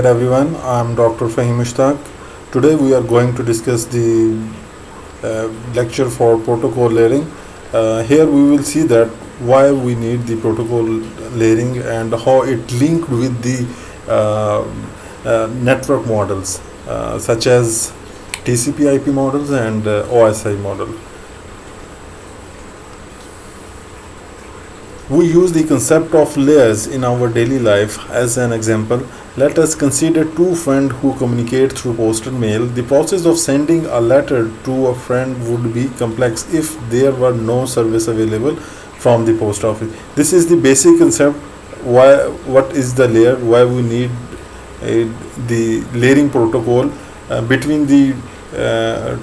everyone, I'm Dr. Fahim Mushtaq. Today we are going to discuss the lecture for protocol layering. Here we will see that why we need the protocol layering and how it linked with the network models such as TCP/IP models and OSI model. We use the concept of layers in our daily life. As an example, let us consider two friends who communicate through postal mail. The process of sending a letter to a friend would be complex if there were no service available from the post office. This is the basic concept. What is the layer? Why we need the layering protocol between the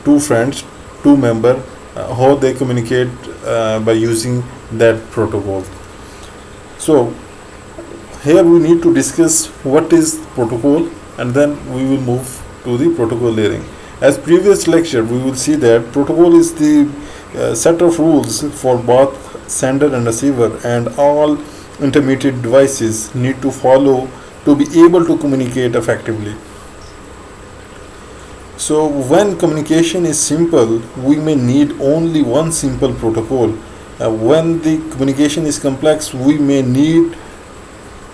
two friends, two members, how they communicate by using that protocol. So here we need to discuss what is protocol, and then we will move to the protocol layering. As previous lecture, we will see that protocol is the set of rules for both sender and receiver, and all intermediate devices need to follow to be able to communicate effectively. So when communication is simple, we may need only one simple protocol. When the communication is complex, we may need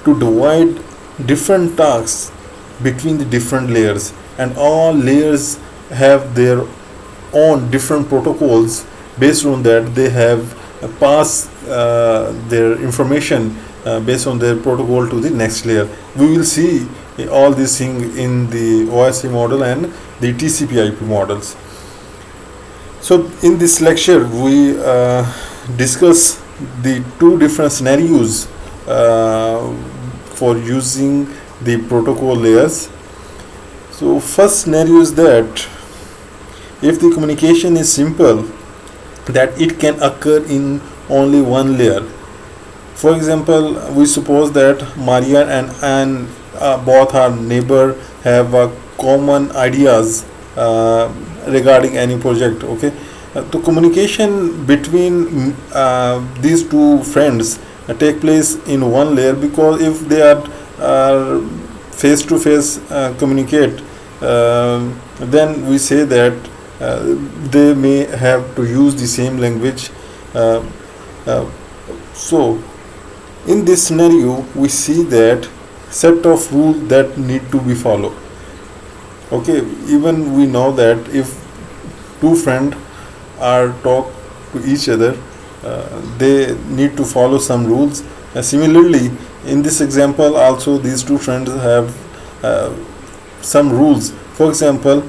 to divide different tasks between the different layers, and all layers have their own different protocols. Based on that, they have passed their information based on their protocol to the next layer. We will see all these things in the OSI model and the TCP/IP models. So in this lecture, we discuss the two different scenarios for using the protocol layers. So first scenario is that if the communication is simple, that it can occur in only one layer. For example, we suppose that Maria and Anne, both our neighbor, have common ideas regarding any project. Okay, the communication between these two friends take place in one layer, because if they are face to face communicate, then we say that they may have to use the same language. So in this scenario, we see that set of rules that need to be followed. Okay, even we know that if two friends are talk to each other, they need to follow some rules. Similarly, in this example also, these two friends have some rules. For example,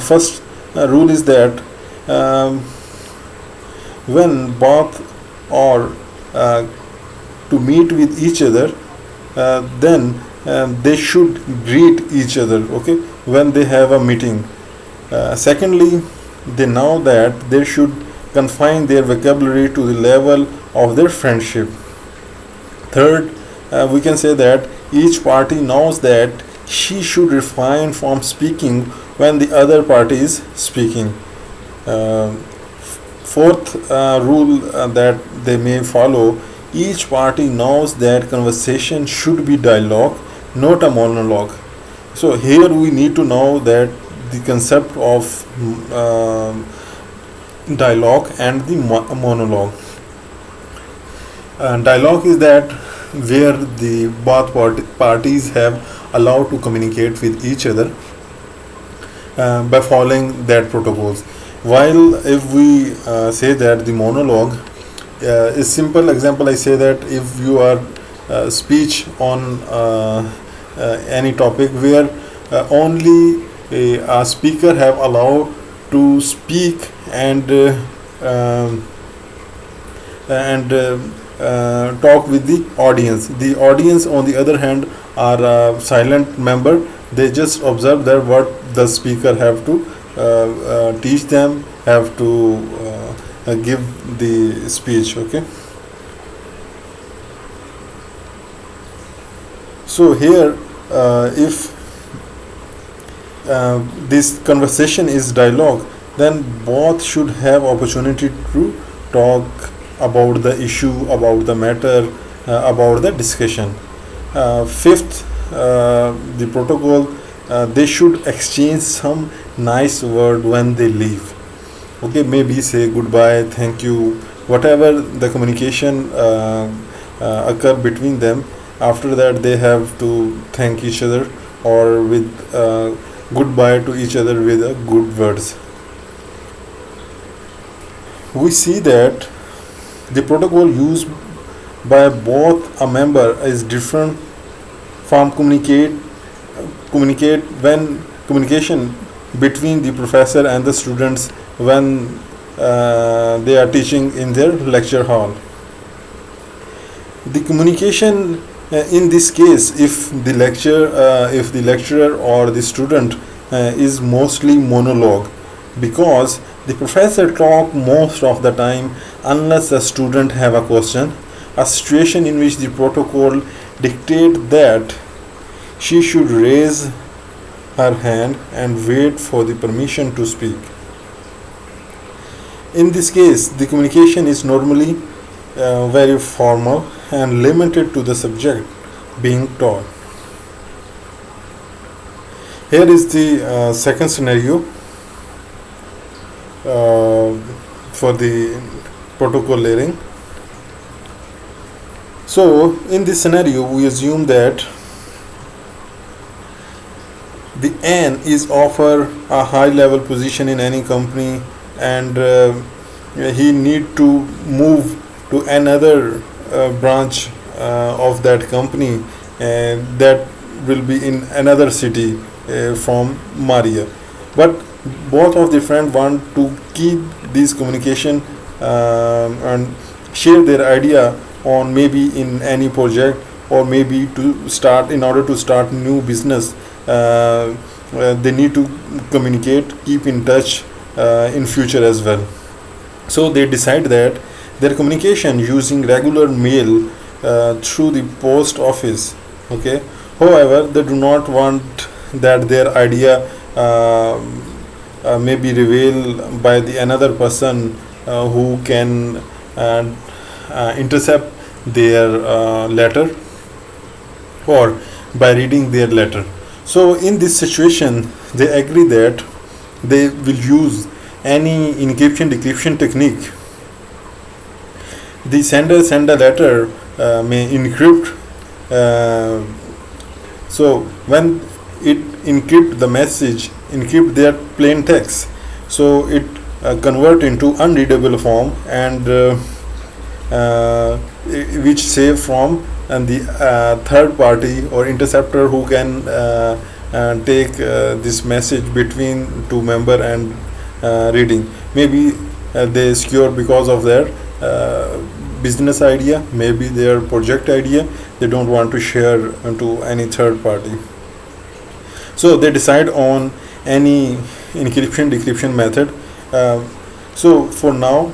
first rule is that when both are to meet with each other, then they should greet each other, okay, when they have a meeting. Secondly, they know that they should confine their vocabulary to the level of their friendship. Third, we can say that each party knows that she should refrain from speaking when the other party is speaking. Fourth rule that they may follow: each party knows that conversation should be dialogue, not a monologue. So here we need to know that the concept of dialogue and the monologue. Dialogue is that where the both parties have allowed to communicate with each other by following that protocols. While if we say that the monologue is simple example, I say that if you are speech on any topic where only a speaker have allowed to speak and talk with the audience. The audience, on the other hand, are a silent member. They just observe that what the speaker have to teach them, have to give the speech. Okay. So here, if this conversation is dialogue, then both should have opportunity to talk about the issue, about the matter, about the discussion. Fifth the protocol, they should exchange some nice word when they leave. Okay, maybe say goodbye, thank you, whatever the communication occur between them. After that, they have to thank each other or with goodbye to each other with good words. We see that the protocol used by both a member is different from communicate when communication between the professor and the students when they are teaching in their lecture hall. The communication in this case, if the lecturer or the student is mostly monologue, because the professor talk most of the time unless the student have a question, a situation in which the protocol dictate that she should raise her hand and wait for the permission to speak. In this case, the communication is normally very formal and limited to the subject being taught. Here is the second scenario for the protocol layering. So, in this scenario, we assume that the N is offer a high level position in any company, and he need to move to another branch of that company, and that will be in another city from Maria. But both of the friends want to keep this communication and share their idea on maybe in any project, or maybe to start in order to start new business. They need to communicate, keep in touch in future as well. So they decide that their communication using regular mail through the post office. Okay. However, they do not want that their idea may be revealed by the another person who can intercept their letter or by reading their letter. So in this situation, they agree that they will use any encryption decryption technique. The sender send a letter may encrypt. So when it encrypt the message, encrypt their plain text, so it convert into unreadable form, and which save from and the third party or interceptor who can take this message between two member and reading. Maybe they secure because of their business idea, maybe their project idea. They don't want to share to any third party. So they decide on any encryption decryption method. So for now,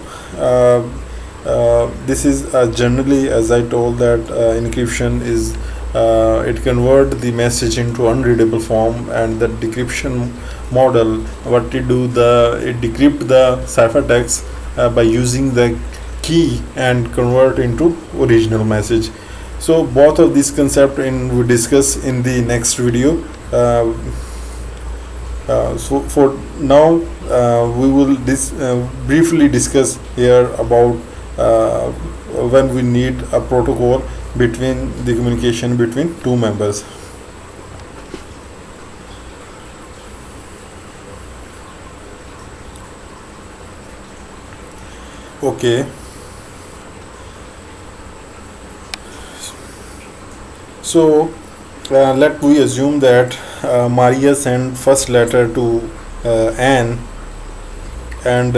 this is generally, as I told, that encryption is it convert the message into unreadable form, and the decryption model, what it do, it decrypt the ciphertext by using the key and convert into original message. So both of these concept we discuss in the next video. So for now, we will briefly discuss here about when we need a protocol between the communication between two members. Okay. So let we assume that Maria sent first letter to Anne, and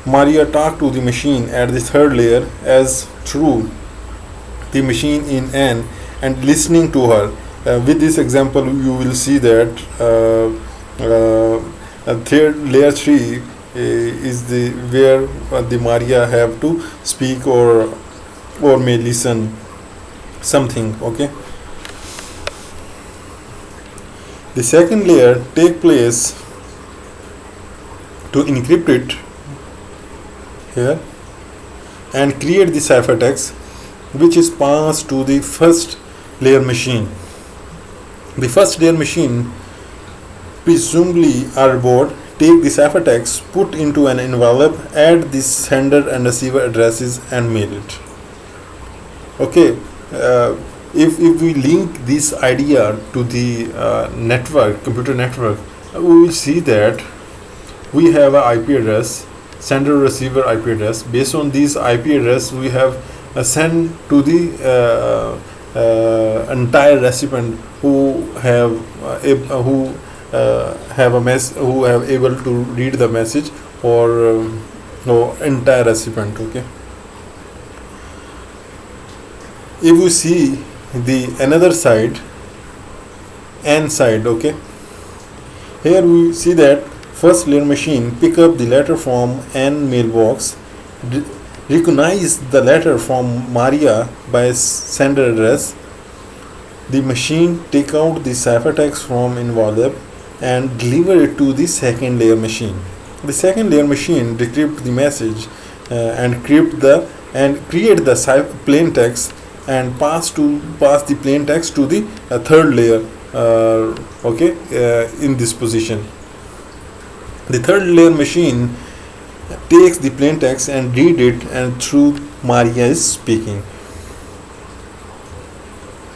Maria talked to the machine at the third layer as through the machine in N and listening to her. With this example, you will see that third layer 3 is the where the Maria have to speak or may listen something. Okay. The second layer take place to encrypt it here and create the ciphertext, which is passed to the first layer machine. The first layer machine, presumably a robot, take the ciphertext, put into an envelope, add the sender and receiver addresses, and mail it. Okay, if we link this idea to the computer network, we will see that we have an IP address, sender receiver IP address. Based on this IP address, we have sent to the entire recipient who have who have able to read the message, or entire recipient. Okay, if we see the another side, N side, okay, here we see that first layer machine pick up the letter from N mailbox, recognize the letter from Maria by sender address. The machine take out the ciphertext from envelope and deliver it to the second layer machine. The second layer machine decrypt the message and create the plain text and pass the plain text to the third layer. In this position, the third layer machine takes the plain text and read it, and through Maria is speaking.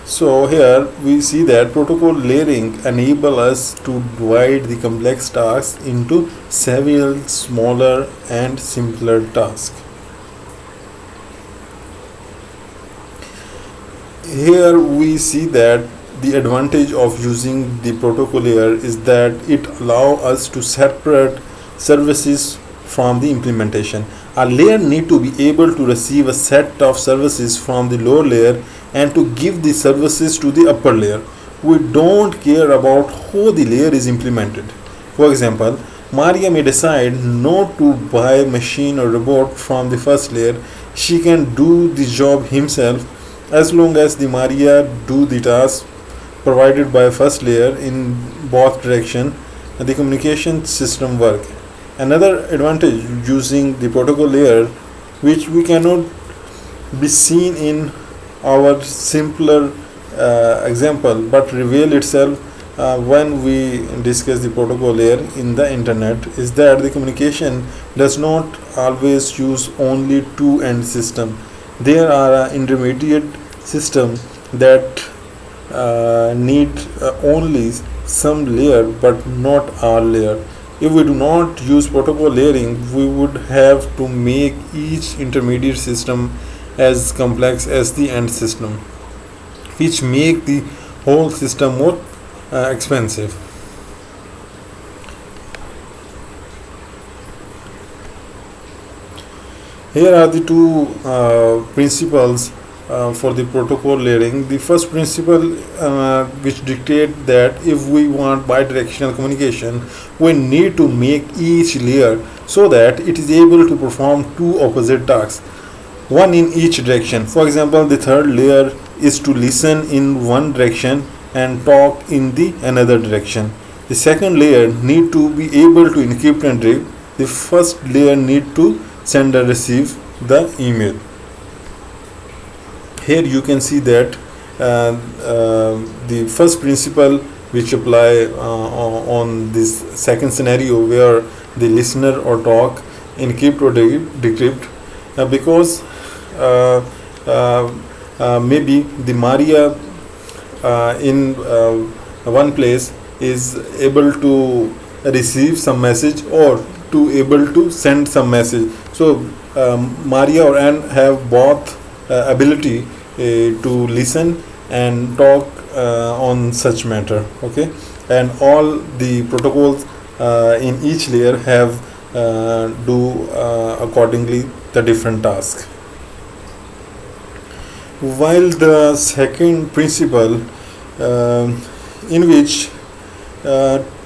So here we see that protocol layering enable us to divide the complex tasks into several smaller and simpler tasks. Here we see that the advantage of using the protocol layer is that it allows us to separate services from the implementation. A layer need to be able to receive a set of services from the lower layer and to give the services to the upper layer. We don't care about how the layer is implemented. For example, Maria may decide not to buy machine or robot from the first layer. She can do the job himself as long as the Maria do the task provided by first layer in both direction. The communication system work. Another advantage using the protocol layer, which we cannot be seen in our simpler example, but reveal itself when we discuss the protocol layer in the internet, is that the communication does not always use only two-end system. There are intermediate system that need only some layer but not all layer. If we do not use protocol layering, we would have to make each intermediate system as complex as the end system, which make the whole system more expensive. Here are the two principles for the protocol layering. The first principle, which dictate that if we want bidirectional communication, we need to make each layer so that it is able to perform two opposite tasks, one in each direction. For example, the third layer is to listen in one direction and talk in the another direction. The second layer need to be able to encrypt and decrypt. The first layer need to send and receive the email. Here you can see that the first principle which apply on this second scenario, where the listener or talk encrypt or decrypt, because maybe the Maria in one place is able to receive some message or to able to send some message. So Maria or Anne have both ability to listen and talk on such matter. Okay, and all the protocols in each layer have do accordingly the different tasks. While the second principle, in which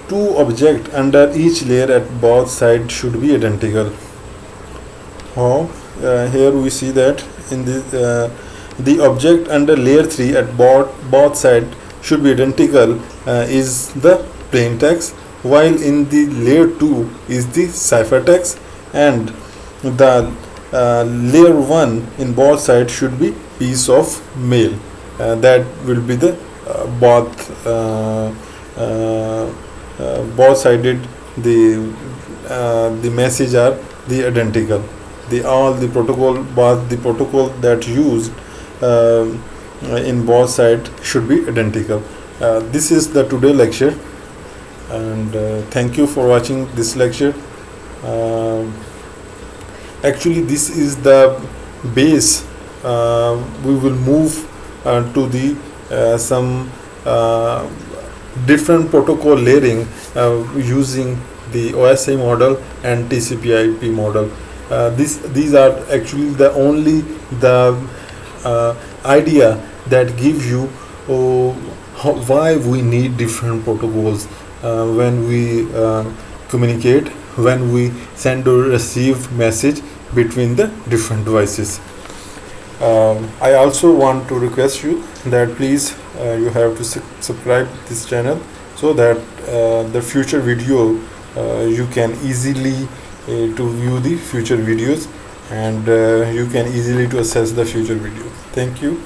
two objects under each layer at both sides should be identical. How? Here we see that in the object under layer 3 at both sides should be identical is the plain text, while in the layer 2 is the ciphertext, and the layer 1 in both sides should be piece of mail. That will be the both sided the message are the identical. The protocol, both the protocol that used in both side should be identical. This is the today lecture, and thank you for watching this lecture. Actually, this is the base. We will move to the some different protocol layering using the OSI model and TCP/IP model. These are actually the only the idea that give you why we need different protocols when we communicate, when we send or receive message between the different devices. I also want to request you that please you have to subscribe this channel, so that the future video you can easily to view the future videos, and you can easily to access the future videos. Thank you.